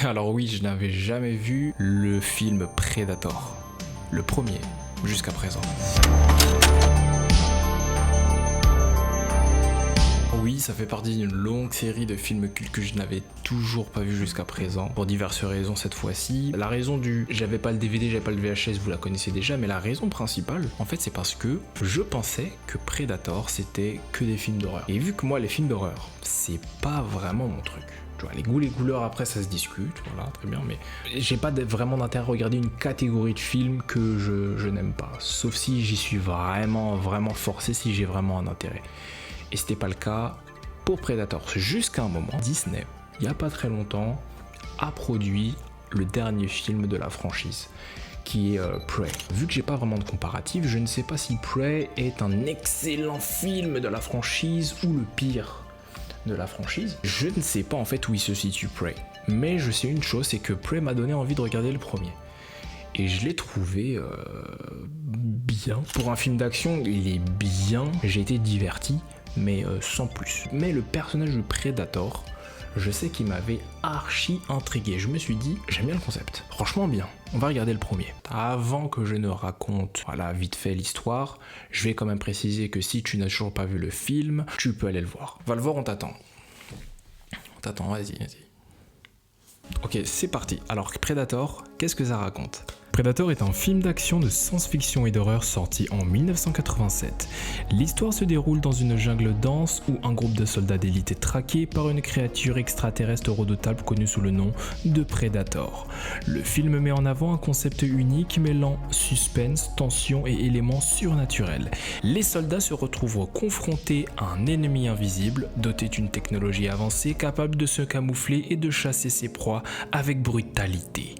Alors oui, je n'avais jamais vu le film Predator, le premier, jusqu'à présent. Oui, ça fait partie d'une longue série de films cultes que je n'avais toujours pas vu jusqu'à présent, pour diverses raisons cette fois-ci. La raison du j'avais pas le DVD, j'avais pas le VHS, vous la connaissez déjà, mais la raison principale, en fait, c'est parce que je pensais que Predator, c'était que des films d'horreur. Et vu que moi, les films d'horreur, c'est pas vraiment mon truc. Tu vois, les goûts, les couleurs, après, ça se discute, voilà, très bien, mais j'ai pas vraiment d'intérêt à regarder une catégorie de films que je n'aime pas, sauf si j'y suis vraiment forcé, si j'ai vraiment un intérêt. Et c'était pas le cas pour Predator. Jusqu'à un moment, Disney, il n'y a pas très longtemps, a produit le dernier film de la franchise, qui est Prey. Vu que j'ai pas vraiment de comparatif, je ne sais pas si Prey est un excellent film de la franchise ou le pire de la franchise. Je ne sais pas en fait où il se situe Prey. Mais je sais une chose, c'est que Prey m'a donné envie de regarder le premier. Et je l'ai trouvé bien. Pour un film d'action, il est bien. J'ai été diverti, mais sans plus. Mais le personnage du Predator, je sais qu'il m'avait archi intrigué. Je me suis dit, j'aime bien le concept. Franchement bien. On va regarder le premier. Avant que je ne raconte, voilà, vite fait l'histoire, je vais quand même préciser que si tu n'as toujours pas vu le film, tu peux aller le voir. Va le voir, on t'attend. On t'attend, vas-y. Ok, c'est parti. Alors, Predator, qu'est-ce que ça raconte ? Predator est un film d'action de science-fiction et d'horreur sorti en 1987. L'histoire se déroule dans une jungle dense où un groupe de soldats d'élite est traqué par une créature extraterrestre redoutable connue sous le nom de Predator. Le film met en avant un concept unique mêlant suspense, tension et éléments surnaturels. Les soldats se retrouvent confrontés à un ennemi invisible, doté d'une technologie avancée capable de se camoufler et de chasser ses proies avec brutalité.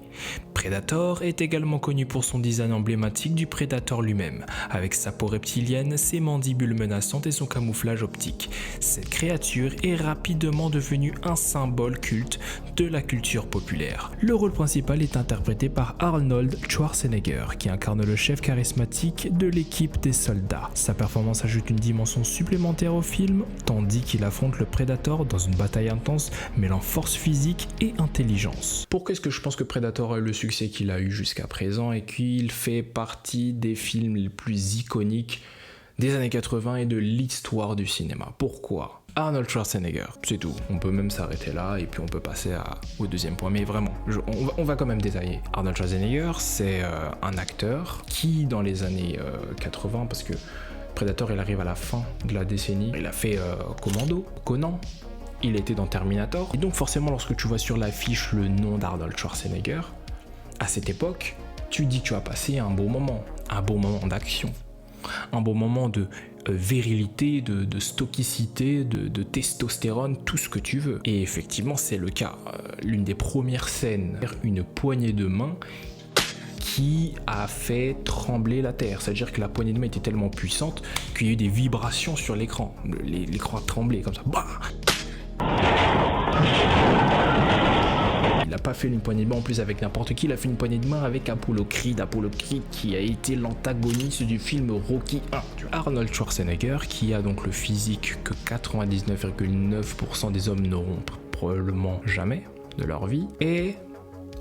Predator est également connu pour son design emblématique du Predator lui-même, avec sa peau reptilienne, ses mandibules menaçantes et son camouflage optique. Cette créature est rapidement devenue un symbole culte de la culture populaire. Le rôle principal est interprété par Arnold Schwarzenegger, qui incarne le chef charismatique de l'équipe des soldats. Sa performance ajoute une dimension supplémentaire au film, tandis qu'il affronte le Predator dans une bataille intense mêlant force physique et intelligence. Pourquoi est-ce que je pense que Predator a eu le succès qu'il a eu jusqu'à présent et qu'il fait partie des films les plus iconiques des années 80 et de l'histoire du cinéma? Pourquoi ? Arnold Schwarzenegger, c'est tout. On peut même s'arrêter là et puis on peut passer au deuxième point. Mais vraiment, on va quand même détailler. Arnold Schwarzenegger, c'est un acteur qui, dans les années 80, parce que Predator, il arrive à la fin de la décennie, il a fait Conan. Il était dans Terminator. Et donc forcément, lorsque tu vois sur l'affiche le nom d'Arnold Schwarzenegger, à cette époque, tu dis que tu as passé un bon moment d'action, un bon moment de virilité, de stoïcité, de testostérone, tout ce que tu veux. Et effectivement, c'est le cas. L'une des premières scènes, une poignée de main qui a fait trembler la terre. C'est-à-dire que la poignée de main était tellement puissante qu'il y a eu des vibrations sur l'écran. L'écran a tremblé comme ça. Bah, il n'a pas fait une poignée de main en plus avec n'importe qui, il a fait une poignée de main avec Apollo Creed qui a été l'antagoniste du film Rocky 1. Arnold Schwarzenegger, qui a donc le physique que 99,9% des hommes n'auront probablement jamais de leur vie, est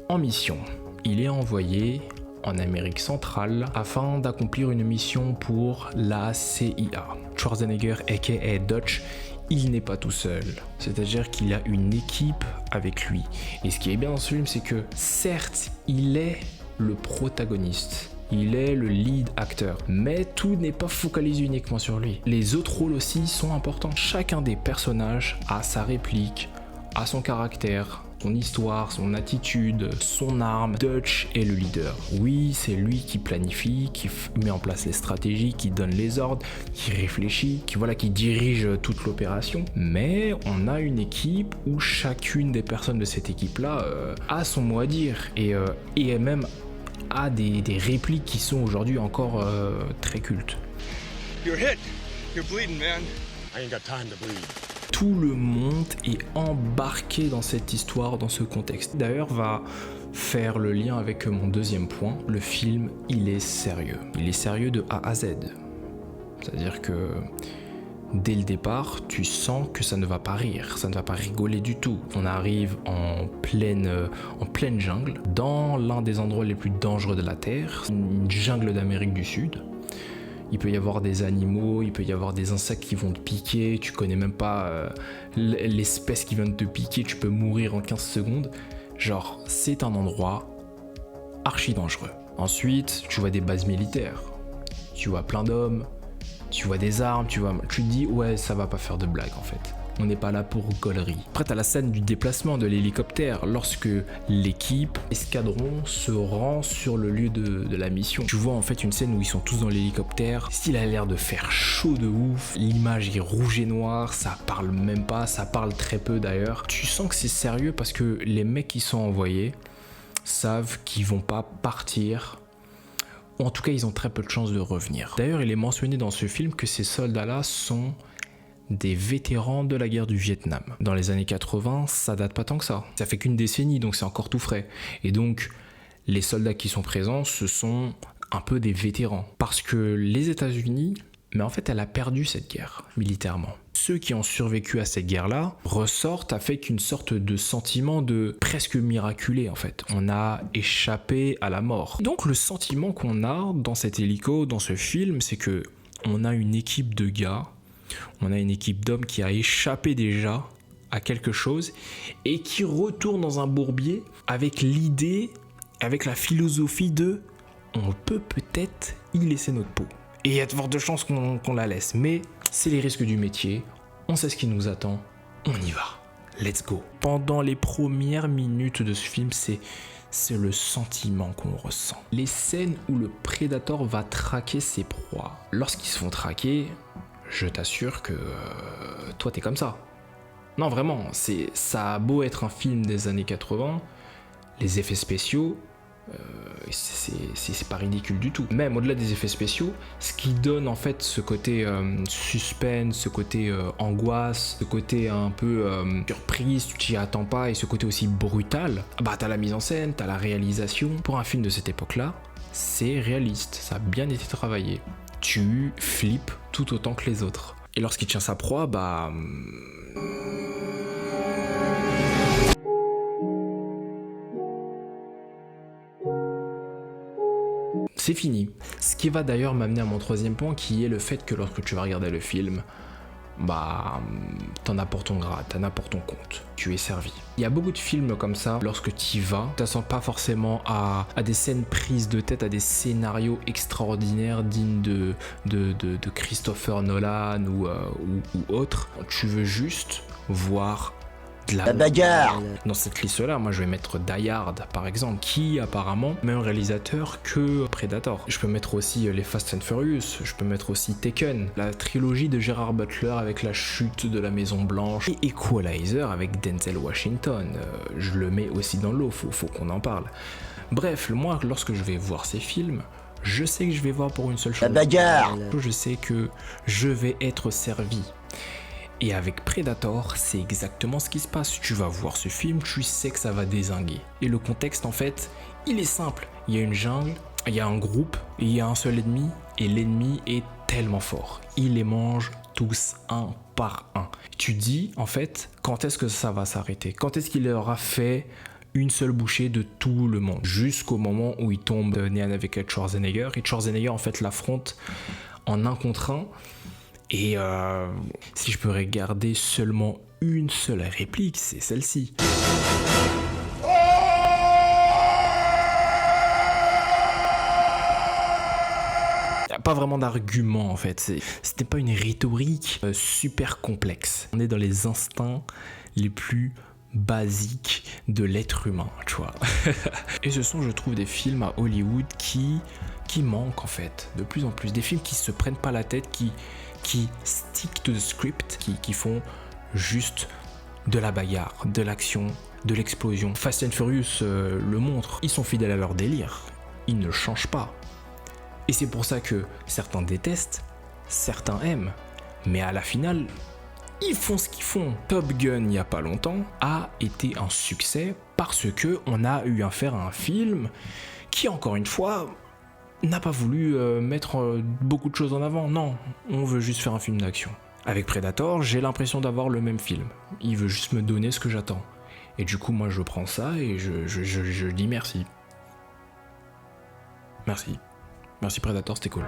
en mission. Il est envoyé en Amérique centrale afin d'accomplir une mission pour la CIA. Schwarzenegger, aka Dutch, il n'est pas tout seul, c'est-à-dire qu'il a une équipe avec lui. Et ce qui est bien dans ce film, c'est que certes, il est le protagoniste, il est le lead acteur, mais tout n'est pas focalisé uniquement sur lui. Les autres rôles aussi sont importants. Chacun des personnages a sa réplique, a son caractère, son histoire, son attitude, son arme. Dutch est le leader. Oui, c'est lui qui planifie, qui met en place les stratégies, qui donne les ordres, qui réfléchit, qui dirige toute l'opération. Mais on a une équipe où chacune des personnes de cette équipe-là a son mot à dire et même a des répliques qui sont aujourd'hui encore très cultes. You're hit. You're bleeding, man. I ain't got time to bleed. Tout le monde est embarqué dans cette histoire, dans ce contexte. D'ailleurs, va faire le lien avec mon deuxième point. Le film, il est sérieux. Il est sérieux de A à Z. C'est-à-dire que dès le départ, tu sens que ça ne va pas rire, ça ne va pas rigoler du tout. On arrive en pleine jungle, dans l'un des endroits les plus dangereux de la Terre, une jungle d'Amérique du Sud. Il peut y avoir des animaux, il peut y avoir des insectes qui vont te piquer, tu connais même pas l'espèce qui vient de te piquer, tu peux mourir en 15 secondes. Genre, c'est un endroit archi dangereux. Ensuite, tu vois des bases militaires, tu vois plein d'hommes, tu vois des armes, tu te dis ouais, ça va pas faire de blague en fait. On n'est pas là pour gaulerie. Après, t'as la scène du déplacement de l'hélicoptère lorsque l'équipe, escadron, se rend sur le lieu de la mission. Tu vois en fait une scène où ils sont tous dans l'hélicoptère. S'il a l'air de faire chaud de ouf, l'image est rouge et noire, ça parle même pas, ça parle très peu d'ailleurs. Tu sens que c'est sérieux parce que les mecs qui sont envoyés savent qu'ils vont pas partir. Ou en tout cas, ils ont très peu de chances de revenir. D'ailleurs, il est mentionné dans ce film que ces soldats-là sont des vétérans de la guerre du Vietnam. Dans les années 80, ça date pas tant que ça. Ça fait qu'une décennie, donc c'est encore tout frais. Et donc, les soldats qui sont présents, ce sont un peu des vétérans. Parce que les États-Unis, mais en fait, elle a perdu cette guerre, militairement. Ceux qui ont survécu à cette guerre-là ressortent avec une sorte de sentiment de presque miraculé, en fait. On a échappé à la mort. Donc, le sentiment qu'on a dans cet hélico, dans ce film, c'est que on a une équipe de gars, on a une équipe d'hommes qui a échappé déjà à quelque chose et qui retourne dans un bourbier avec l'idée, avec la philosophie de on peut peut-être y laisser notre peau. Et il y a de fortes chances qu'on la laisse, mais c'est les risques du métier, on sait ce qui nous attend, on y va, let's go. Pendant les premières minutes de ce film, c'est le sentiment qu'on ressent. Les scènes où le prédateur va traquer ses proies. Lorsqu'ils se font traquer, je t'assure que toi t'es comme ça. Non vraiment, ça a beau être un film des années 80, les effets spéciaux, c'est pas ridicule du tout. Même au-delà des effets spéciaux, ce qui donne en fait ce côté suspense, ce côté angoisse, ce côté un peu surprise, tu t'y attends pas, et ce côté aussi brutal, bah t'as la mise en scène, t'as la réalisation. Pour un film de cette époque-là, c'est réaliste, ça a bien été travaillé. Tu flippes tout autant que les autres. Et lorsqu'il tient sa proie, bah... c'est fini. Ce qui va d'ailleurs m'amener à mon troisième point, qui est le fait que lorsque tu vas regarder le film, bah, t'en as pour ton grade, t'en as pour ton compte, tu es servi. Il y a beaucoup de films comme ça, lorsque tu y vas, t'attends pas forcément à des scènes prises de tête, à des scénarios extraordinaires dignes de Christopher Nolan ou autre. Tu veux juste voir de la bagarre. Dans cette liste-là, moi je vais mettre Die Hard par exemple, qui apparemment même réalisateur que Predator. Je peux mettre aussi les Fast and Furious, je peux mettre aussi Taken, la trilogie de Gerard Butler avec la chute de la Maison Blanche, et Equalizer avec Denzel Washington. Je le mets aussi dans l'eau, faut qu'on en parle. Bref, moi lorsque je vais voir ces films, je sais que je vais voir pour une seule chose. La bagarre. Je sais que je vais être servi. Et avec Predator, c'est exactement ce qui se passe. Tu vas voir ce film, tu sais que ça va dézinguer. Et le contexte, en fait, il est simple. Il y a une jungle, il y a un groupe, et il y a un seul ennemi, et l'ennemi est tellement fort. Il les mange tous un par un. Tu dis, en fait, quand est-ce que ça va s'arrêter? Quand est-ce qu'il aura fait une seule bouchée de tout le monde? Jusqu'au moment où il tombe nez à nez avec Schwarzenegger, et Schwarzenegger, en fait, l'affronte en 1 contre 1. Et si je peux regarder seulement une seule réplique, c'est celle-ci. Il n'y a pas vraiment d'argument en fait, c'était pas une rhétorique super complexe. On est dans les instincts les plus basiques de l'être humain, tu vois. Et ce sont, je trouve, des films à Hollywood qui manquent en fait, de plus en plus. Des films qui se prennent pas la tête, qui stick to the script, qui font juste de la bagarre, de l'action, de l'explosion. Fast and Furious le montre, ils sont fidèles à leur délire, ils ne changent pas. Et c'est pour ça que certains détestent, certains aiment, mais à la finale, ils font ce qu'ils font. Top Gun, il n'y a pas longtemps, a été un succès parce que on a eu affaire à un film qui, encore une fois, n'a pas voulu mettre beaucoup de choses en avant. Non, on veut juste faire un film d'action. Avec Predator, j'ai l'impression d'avoir le même film. Il veut juste me donner ce que j'attends. Et du coup, moi, je prends ça et je dis merci. Merci. Merci Predator, c'était cool.